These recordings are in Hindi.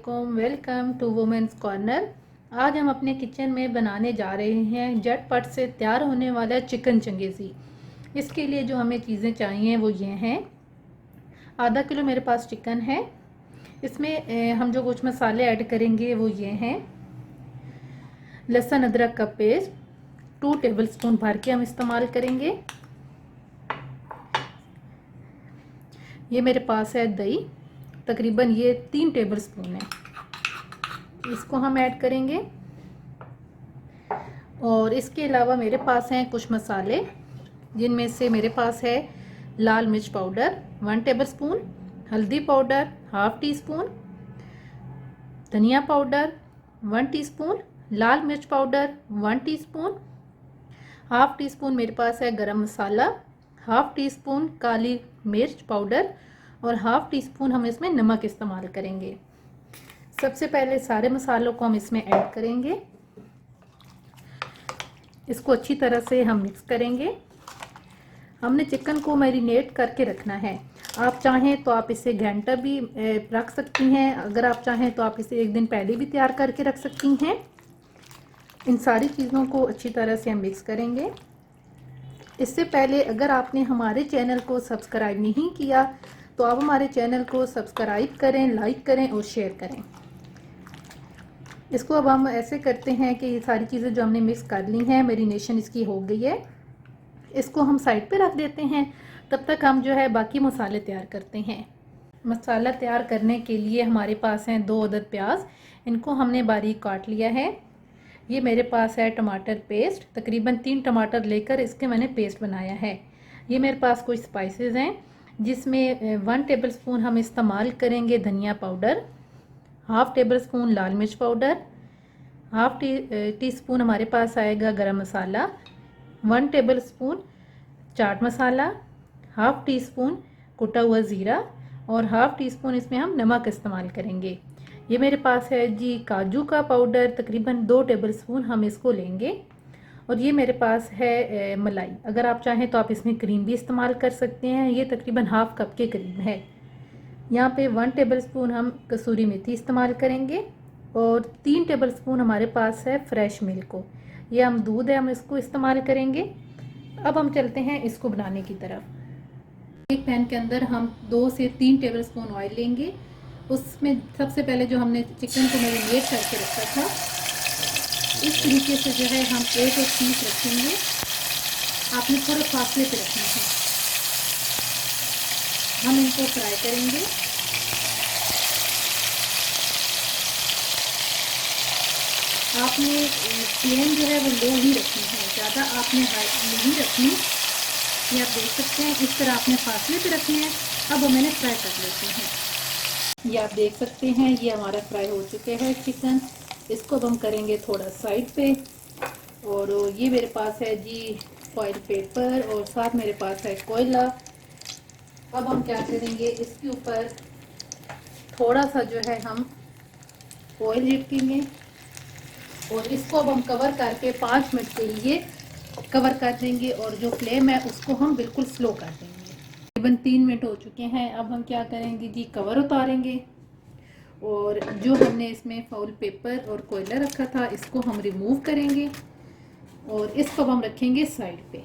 वालेकुम, वेलकम टू वुमेन्स कॉर्नर। आज हम अपने किचन में बनाने जा रहे हैं झटपट से तैयार होने वाला चिकन चंगेज़ी। इसके लिए जो हमें चीज़ें चाहिए वो ये हैं। आधा किलो मेरे पास चिकन है। इसमें हम जो कुछ मसाले ऐड करेंगे वो ये हैं। लहसुन अदरक का पेस्ट 2 टेबलस्पून भर के हम इस्तेमाल करेंगे। ये मेरे पास है दही, तकरीबन ये 3 टेबलस्पून है, इसको हम ऐड करेंगे। और इसके अलावा मेरे पास हैं कुछ मसाले, जिनमें से मेरे पास है लाल मिर्च पाउडर 1 टेबलस्पून, हल्दी पाउडर 1/2 टीस्पून, धनिया पाउडर 1 टीस्पून, लाल मिर्च पाउडर 1 टीस्पून, 1/2 टीस्पून मेरे पास है गरम मसाला, 1/2 टीस्पून काली मिर्च पाउडर और 1/2 टीस्पून हम इसमें नमक इस्तेमाल करेंगे। सबसे पहले सारे मसालों को हम इसमें ऐड करेंगे। इसको अच्छी तरह से हम मिक्स करेंगे। हमने चिकन को मैरिनेट करके रखना है। आप चाहें तो आप इसे घंटा भी रख सकती हैं। अगर आप चाहें तो आप इसे 1 दिन पहले भी तैयार करके रख सकती हैं। इन सारी चीज़ों को अच्छी तरह से हम मिक्स करेंगे। इससे पहले अगर आपने हमारे चैनल को सब्सक्राइब नहीं किया तो आप हमारे चैनल को सब्सक्राइब करें, लाइक करें और शेयर करें। इसको अब हम ऐसे करते हैं कि ये सारी चीज़ें जो हमने मिक्स कर ली हैं, मैरिनेशन इसकी हो गई है। इसको हम साइड पे रख देते हैं। तब तक हम जो है बाकी मसाले तैयार करते हैं। मसाला तैयार करने के लिए हमारे पास हैं 2 अदद प्याज, इनको हमने बारीक काट लिया है। ये मेरे पास है टमाटर पेस्ट, तकरीबन 3 टमाटर लेकर इसके मैंने पेस्ट बनाया है। ये मेरे पास कुछ स्पाइसेस हैं, जिसमें 1 टेबलस्पून हम इस्तेमाल करेंगे धनिया पाउडर, 1/2 टेबलस्पून लाल मिर्च पाउडर, 1/2 टीस्पून हमारे पास आएगा गरम मसाला, 1 टेबलस्पून चाट मसाला, 1/2 टीस्पून कुटा हुआ ज़ीरा और 1/2 टीस्पून इसमें हम नमक इस्तेमाल करेंगे। ये मेरे पास है जी काजू का पाउडर, तकरीबन 2 टेबलस्पून हम इसको लेंगे। और ये मेरे पास है मलाई। अगर आप चाहें तो आप इसमें क्रीम भी इस्तेमाल कर सकते हैं। ये तकरीबन 1/2 कप के करीब है। यहाँ पे 1 टेबलस्पून हम कसूरी मेथी इस्तेमाल करेंगे और 3 टेबलस्पून हमारे पास है फ्रेश मिल्क को। ये हम दूध है, हम इसको इस्तेमाल करेंगे। अब हम चलते हैं इसको बनाने की तरफ। एक पैन के अंदर हम 2 से 3 टेबलस्पून ऑयल लेंगे। उसमें सबसे पहले जो हमने चिकन को मैरिनेट करके रखा था, इस तरीके से जो है हम एक पीस रखेंगे। आपने थोड़े फासले पे रखना है। हम इनको फ्राई करेंगे। आपने फ्लेम जो है वो लो ही रखनी है, ज़्यादा आपने हाई नहीं रखनी। ये आप देख सकते हैं, इस तरह आपने फासले पे रखने हैं। अब हम इन्हें फ्राई कर लेते हैं। ये आप देख सकते हैं, ये हमारा फ्राई हो चुके हैं चिकन। इसको अब हम करेंगे थोड़ा साइड पे। और ये मेरे पास है जी फॉइल पेपर और साथ मेरे पास है कोयला। अब हम क्या करेंगे, इसके ऊपर थोड़ा सा जो है हम ऑयल छिड़केंगे और इसको अब हम कवर करके 5 मिनट के लिए कवर कर देंगे। और जो फ्लेम है उसको हम बिल्कुल स्लो कर देंगे। तकरीबन 3 मिनट हो चुके हैं। अब हम क्या करेंगे जी, कवर उतारेंगे और जो हमने इसमें फॉइल पेपर और कोयला रखा था इसको हम रिमूव करेंगे और इसको हम रखेंगे साइड पे।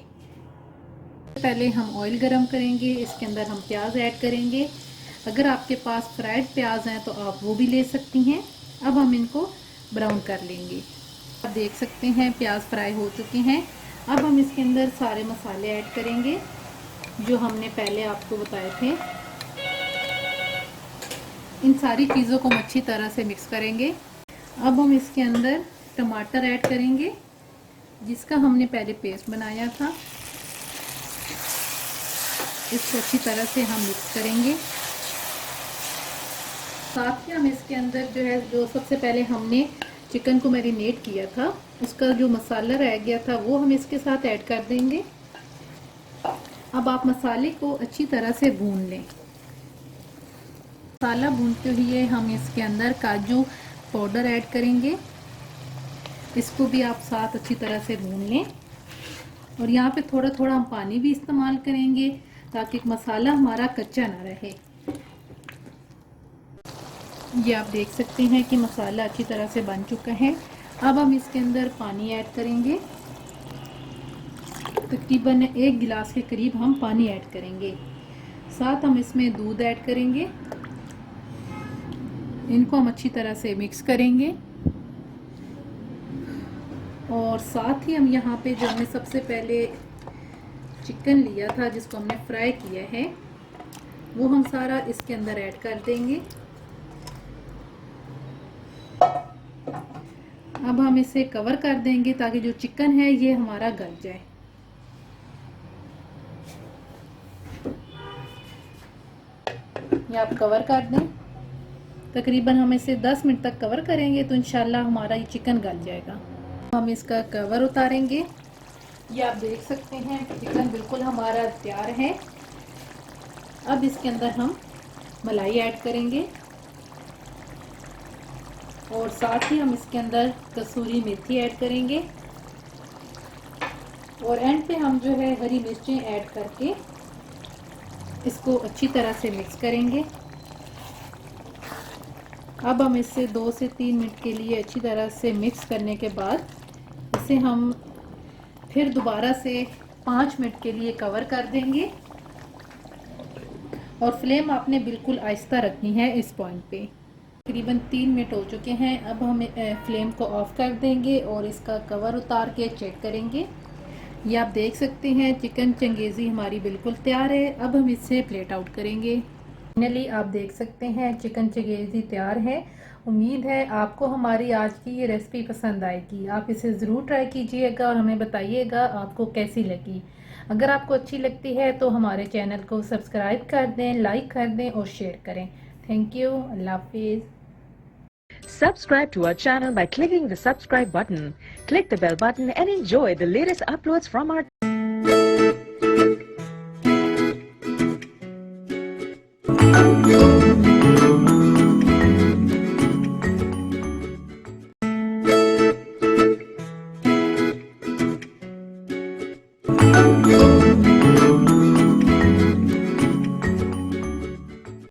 पहले हम ऑयल गरम करेंगे, इसके अंदर हम प्याज ऐड करेंगे। अगर आपके पास फ्राइड प्याज हैं तो आप वो भी ले सकती हैं। अब हम इनको ब्राउन कर लेंगे। आप देख सकते हैं प्याज फ्राई हो चुके हैं। अब हम इसके अंदर सारे मसाले ऐड करेंगे जो हमने पहले आपको बताए थे। इन सारी चीज़ों को हम अच्छी तरह से मिक्स करेंगे। अब हम इसके अंदर टमाटर ऐड करेंगे, जिसका हमने पहले पेस्ट बनाया था। इसको अच्छी तरह से हम मिक्स करेंगे। साथ ही हम इसके अंदर जो है, जो सबसे पहले हमने चिकन को मैरिनेट किया था, उसका जो मसाला रह गया था वो हम इसके साथ ऐड कर देंगे। अब आप मसाले को अच्छी तरह से भून लें। मसाला भूनते हुए हम इसके अंदर काजू पाउडर ऐड करेंगे। इसको भी आप साथ अच्छी तरह से भून लें। और यहाँ पे थोड़ा थोड़ा हम पानी भी इस्तेमाल करेंगे ताकि मसाला हमारा कच्चा ना रहे। ये आप देख सकते हैं कि मसाला अच्छी तरह से बन चुका है। अब हम इसके अंदर पानी ऐड करेंगे। तकरीबन 1 गिलास के करीब हम पानी ऐड करेंगे। साथ हम इसमें दूध ऐड करेंगे। इनको हम अच्छी तरह से मिक्स करेंगे और साथ ही हम यहाँ पे जो हमने सबसे पहले चिकन लिया था जिसको हमने फ्राई किया है वो हम सारा इसके अंदर ऐड कर देंगे। अब हम इसे कवर कर देंगे ताकि जो चिकन है ये हमारा गल जाए। ये आप कवर कर दें। तकरीबन हम इसे 10 मिनट तक कवर करेंगे तो इंशाल्लाह हमारा ये चिकन गल जाएगा। हम इसका कवर उतारेंगे। ये आप देख सकते हैं चिकन बिल्कुल हमारा तैयार है। अब इसके अंदर हम मलाई ऐड करेंगे और साथ ही हम इसके अंदर कसूरी मेथी ऐड करेंगे और एंड पे हम जो है हरी मिर्चें ऐड करके इसको अच्छी तरह से मिक्स करेंगे। अब हम इसे 2 से 3 मिनट के लिए अच्छी तरह से मिक्स करने के बाद इसे हम फिर दोबारा से 5 मिनट के लिए कवर कर देंगे और फ्लेम आपने बिल्कुल आहिस्ता रखनी है इस पॉइंट पे। तकरीबन 3 मिनट हो चुके हैं। अब हम फ्लेम को ऑफ कर देंगे और इसका कवर उतार के चेक करेंगे। ये आप देख सकते हैं चिकन चंगेज़ी हमारी बिल्कुल तैयार है। अब हम इसे प्लेट आउट करेंगे। फाइनली आप देख सकते हैं चिकन चंगेज़ी तैयार है। उम्मीद है आपको हमारी आज की ये रेसिपी पसंद आएगी। आप इसे ज़रूर ट्राई कीजिएगा और हमें बताइएगा आपको कैसी लगी। अगर आपको अच्छी लगती है तो हमारे चैनल को सब्सक्राइब कर दें, लाइक कर दें और शेयर करें। Thank you. अल्लाह हाफिज़। Subscribe to our channel by clicking the subscribe button. Click the bell button and enjoy the latest uploads from our